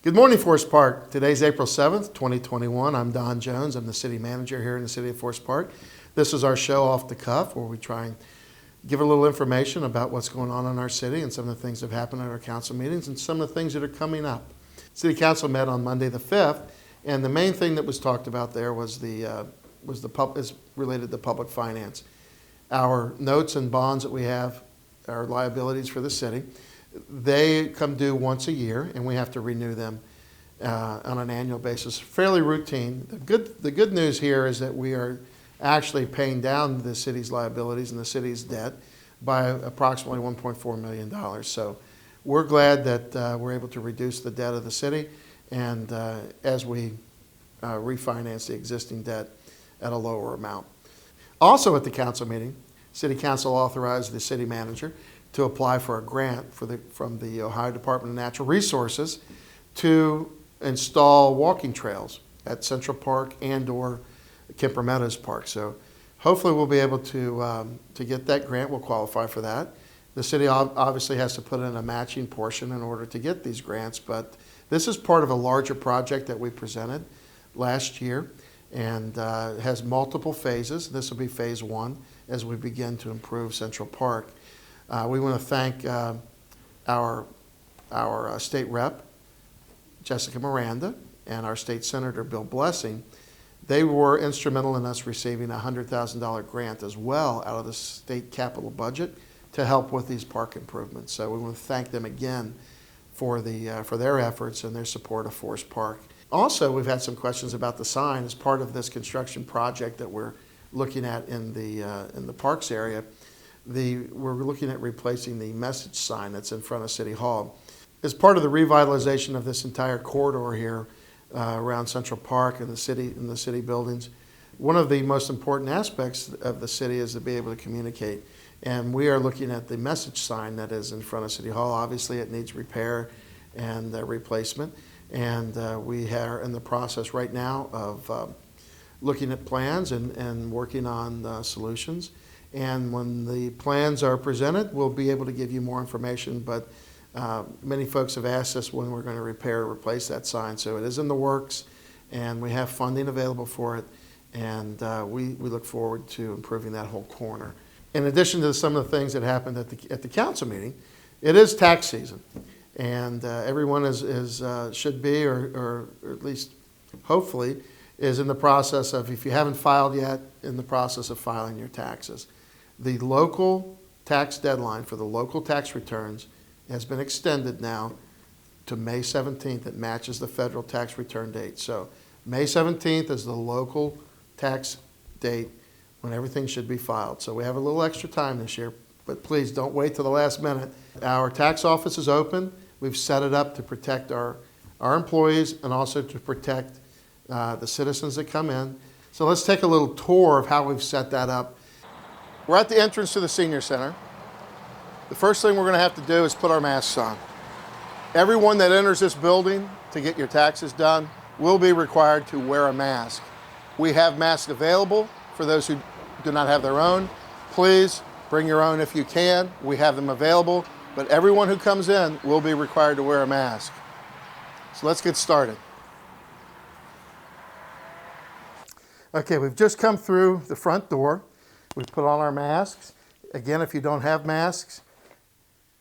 Good morning, Forest Park. Today's April 7th, 2021. I'm Don Jones. I'm the city manager here in the city of Forest Park. This is our show off the cuff where we try and give a little information about what's going on in our city and some of the things that have happened at our council meetings and some of the things that are coming up. City Council met on Monday the 5th, and the main thing that was talked about there was is related to public finance. Our notes and bonds that we have, our liabilities for the city, they come due once a year, and we have to renew them on an annual basis. Fairly routine. The good news here is that we are actually paying down the city's liabilities and the city's debt by approximately $1.4 million. So we're glad that we're able to reduce the debt of the city, and as we refinance the existing debt at a lower amount. Also at the council meeting, City Council authorized the city manager to apply for a grant from the Ohio Department of Natural Resources to install walking trails at Central Park and/or Kemper Meadows Park. So hopefully we'll be able to get that grant. We'll qualify for that. The city obviously has to put in a matching portion in order to get these grants, but this is part of a larger project that we presented last year, and has multiple phases. This will be phase one as we begin to improve Central Park. We want to thank our state rep, Jessica Miranda, and our state senator, Bill Blessing. They were instrumental in us receiving a $100,000 grant as well out of the state capital budget to help with these park improvements. So we want to thank them again for their efforts and their support of Forest Park. Also, we've had some questions about the sign as part of this construction project that we're looking at in the parks area. We're looking at replacing the message sign that's in front of City Hall. As part of the revitalization of this entire corridor here around Central Park and the city buildings, one of the most important aspects of the city is to be able to communicate. And we are looking at the message sign that is in front of City Hall. Obviously, it needs repair and replacement. And we are in the process right now of looking at plans and working on solutions. And when the plans are presented, we'll be able to give you more information. But many folks have asked us when we're going to repair or replace that sign. So it is in the works, and we have funding available for it. And we look forward to improving that whole corner. In addition to some of the things that happened at the council meeting, it is tax season. And everyone should be, or at least hopefully, is in the process of, if you haven't filed yet, in the process of filing your taxes. The local tax deadline for the local tax returns has been extended now to May 17th. It matches the federal tax return date. So May 17th is the local tax date when everything should be filed. So we have a little extra time this year, but please don't wait till the last minute. Our tax office is open. We've set it up to protect our employees and also to protect the citizens that come in. So let's take a little tour of how we've set that up. We're at the entrance to the senior center. The first thing we're going to have to do is put our masks on. Everyone that enters this building to get your taxes done will be required to wear a mask. We have masks available for those who do not have their own. Please bring your own if you can. We have them available, but everyone who comes in will be required to wear a mask. So let's get started. Okay, we've just come through the front door. We've put on our masks. Again, if you don't have masks,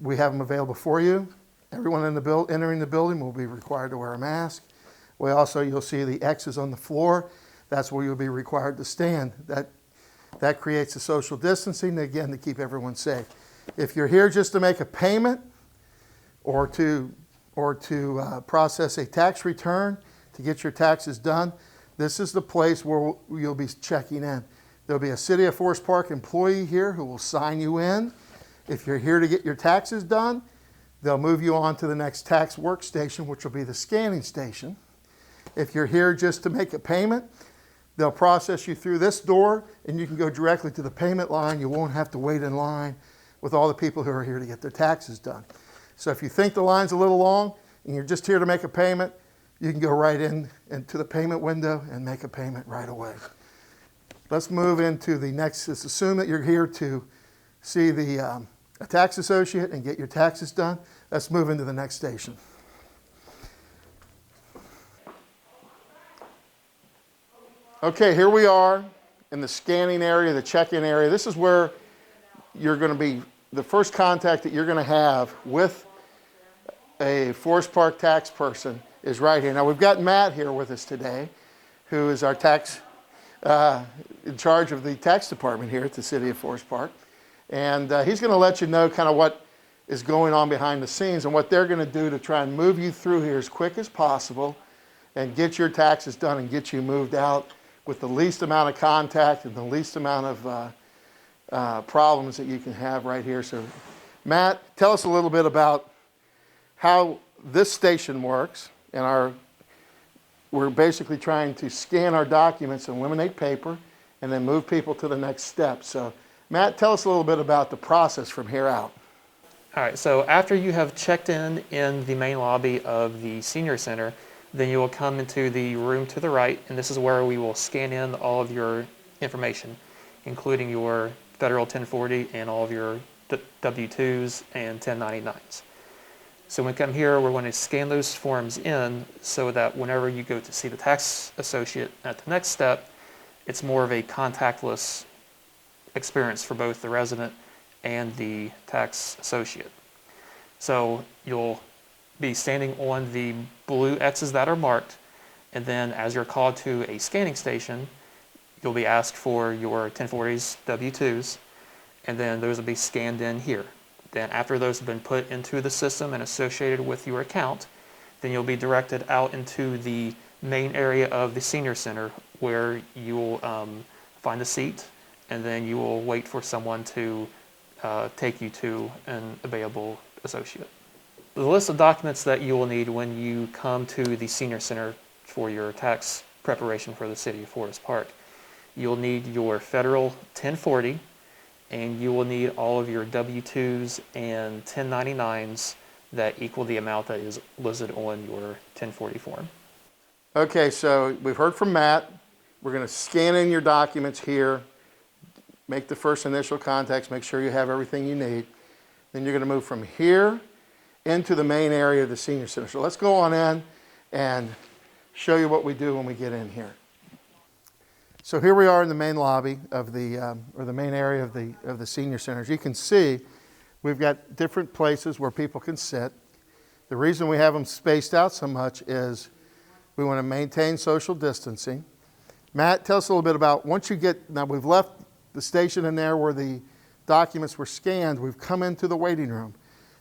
we have them available for you. Everyone entering the building will be required to wear a mask. You'll see the X's on the floor. That's where you'll be required to stand. That creates a social distancing, again, to keep everyone safe. If you're here just to make a payment or to process a tax return to get your taxes done, this is the place where you'll be checking in. There'll be a City of Forest Park employee here who will sign you in. If you're here to get your taxes done, they'll move you on to the next tax workstation, which will be the scanning station. If you're here just to make a payment, they'll process you through this door, and you can go directly to the payment line. You won't have to wait in line with all the people who are here to get their taxes done. So if you think the line's a little long and you're just here to make a payment, you can go right into the payment window and make a payment right away. Let's move into the next. Let's assume that you're here to see a tax associate and get your taxes done. Let's move into the next station. Okay, here we are in the scanning area, the check-in area. This is where you're going to be, the first contact that you're going to have with a Forest Park tax person is right here. Now we've got Matt here with us today, who is our tax, in charge of the tax department here at the City of Forest Park. And he's going to let you know kind of what is going on behind the scenes and what they're going to do to try and move you through here as quick as possible and get your taxes done and get you moved out with the least amount of contact and the least amount of problems that you can have right here. So Matt, tell us a little bit about how this station works. And we're basically trying to scan our documents and eliminate paper and then move people to the next step. So Matt, tell us a little bit about the process from here out. All right, so after you have checked in the main lobby of the Senior Center, then you will come into the room to the right, and this is where we will scan in all of your information, including your federal 1040 and all of your W-2s and 1099s. So when we come here, we're going to scan those forms in so that whenever you go to see the tax associate at the next step, it's more of a contactless experience for both the resident and the tax associate. So you'll be standing on the blue X's that are marked, and then as you're called to a scanning station, you'll be asked for your 1040s, W-2s, and then those will be scanned in here. Then after those have been put into the system and associated with your account, then you'll be directed out into the main area of the Senior Center where you will find a seat, and then you will wait for someone to take you to an available associate. The list of documents that you will need when you come to the Senior Center for your tax preparation for the City of Forest Park. You'll need your federal 1040, and you will need all of your W-2s and 1099s that equal the amount that is listed on your 1040 form. Okay, so we've heard from Matt. We're going to scan in your documents here, make the first initial contacts, make sure you have everything you need. Then you're going to move from here into the main area of the Senior Center. So let's go on in and show you what we do when we get in here. So here we are in the main lobby of the, or the main area of the Senior Center. As you can see, we've got different places where people can sit. The reason we have them spaced out so much is we want to maintain social distancing. Matt, tell us a little bit about once you get, now we've left the station in there where the documents were scanned, we've come into the waiting room.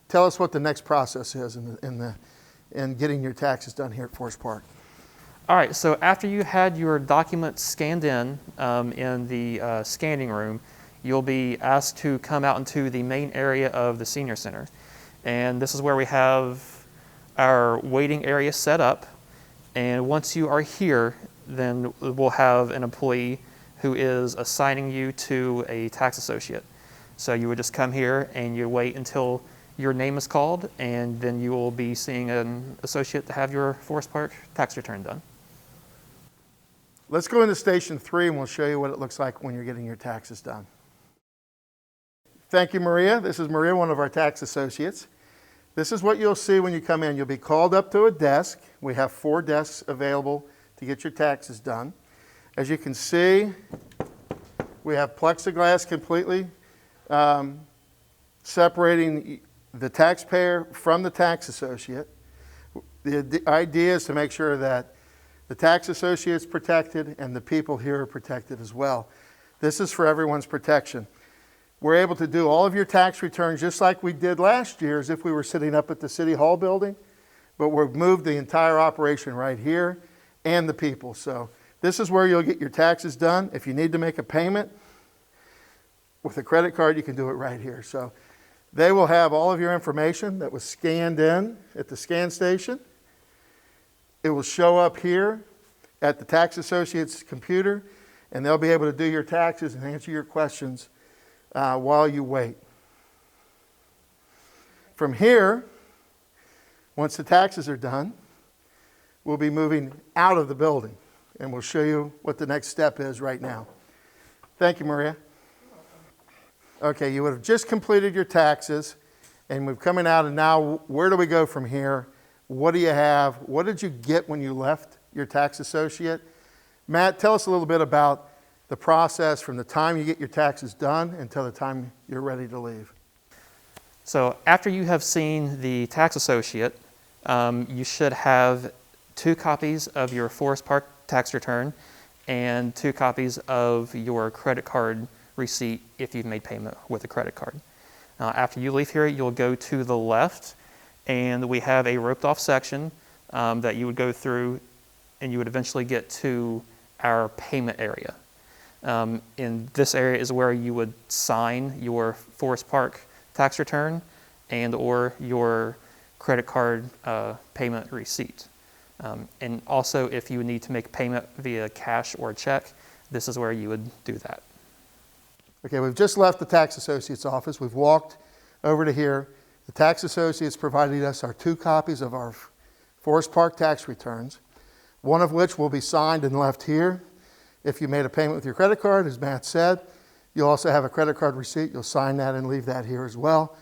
Tell us what the next process is in getting your taxes done here at Forest Park. All right, so after you had your documents scanned in the scanning room, you'll be asked to come out into the main area of the Senior Center. And this is where we have our waiting area set up. And once you are here, then we'll have an employee who is assigning you to a tax associate. So you would just come here and you wait until your name is called, and then you will be seeing an associate to have your Forest Park tax return done. Let's go into Station 3 and we'll show you what it looks like when you're getting your taxes done. Thank you, Maria. This is Maria, one of our tax associates. This is what you'll see when you come in. You'll be called up to a desk. We have 4 desks available to get your taxes done. As you can see, we have plexiglass completely separating the taxpayer from the tax associate. The idea is to make sure that the tax associate is protected and the people here are protected as well. This is for everyone's protection. We're able to do all of your tax returns just like we did last year as if we were sitting up at the City Hall building, but we've moved the entire operation right here and the people. So this is where you'll get your taxes done. If you need to make a payment with a credit card, you can do it right here. So they will have all of your information that was scanned in at the scan station. It will show up here at the tax associate's computer, and they'll be able to do your taxes and answer your questions while you wait. From here, once the taxes are done, we'll be moving out of the building, and we'll show you what the next step is right now. Thank you, Maria. Okay, you would have just completed your taxes, and we're coming out, and now where do we go from here? What do you have? What did you get when you left your tax associate? Matt, tell us a little bit about the process from the time you get your taxes done until the time you're ready to leave. So after you have seen the tax associate, you should have 2 copies of your Forest Park tax return and 2 copies of your credit card receipt if you've made payment with a credit card. After you leave here, you'll go to the left, and we have a roped off section that you would go through, and you would eventually get to our payment area. In this area is where you would sign your Forest Park tax return and or your credit card payment receipt. And also, if you need to make payment via cash or check, this is where you would do that. Okay, we've just left the tax associate's office. We've walked over to here. The tax associates provided us our 2 copies of our Forest Park tax returns, one of which will be signed and left here. If you made a payment with your credit card, as Matt said, you'll also have a credit card receipt. You'll sign that and leave that here as well.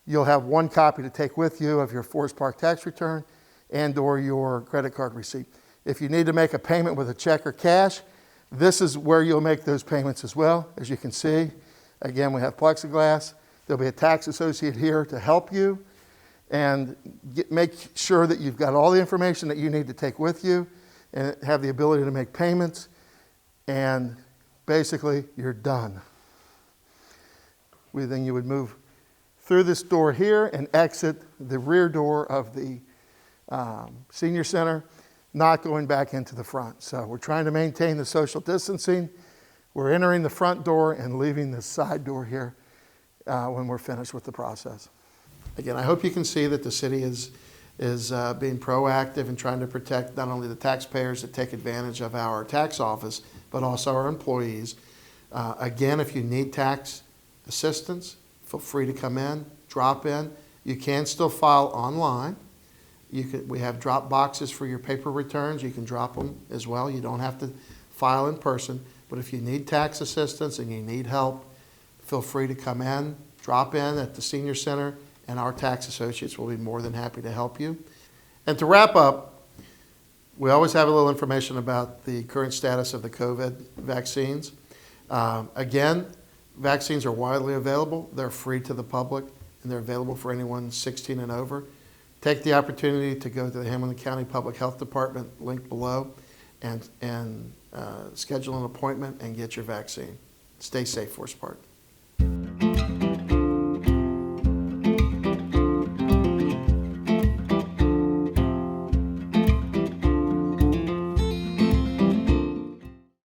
You'll have 1 copy to take with you of your Forest Park tax return and or your credit card receipt. If you need to make a payment with a check or cash, this is where you'll make those payments as well. As you can see, again, we have plexiglass. There'll be a tax associate here to help you and make sure that you've got all the information that you need to take with you and have the ability to make payments. And basically, you're done. Then you would move through this door here and exit the rear door of the senior center, not going back into the front. So we're trying to maintain the social distancing. We're entering the front door and leaving the side door here when we're finished with the process. Again, I hope you can see that the city is being proactive and trying to protect not only the taxpayers that take advantage of our tax office, but also our employees. Again, if you need tax assistance, feel free to come in, drop in. You can still file online. We have drop boxes for your paper returns. You can drop them as well. You don't have to file in person. But if you need tax assistance and you need help, feel free to come in, drop in at the senior center, and our tax associates will be more than happy to help you. And to wrap up, we always have a little information about the current status of the COVID vaccines. Again, vaccines are widely available. They're free to the public, and they're available for anyone 16 and over. Take the opportunity to go to the Hamilton County Public Health Department, link below, and schedule an appointment and get your vaccine. Stay safe, Forest Park.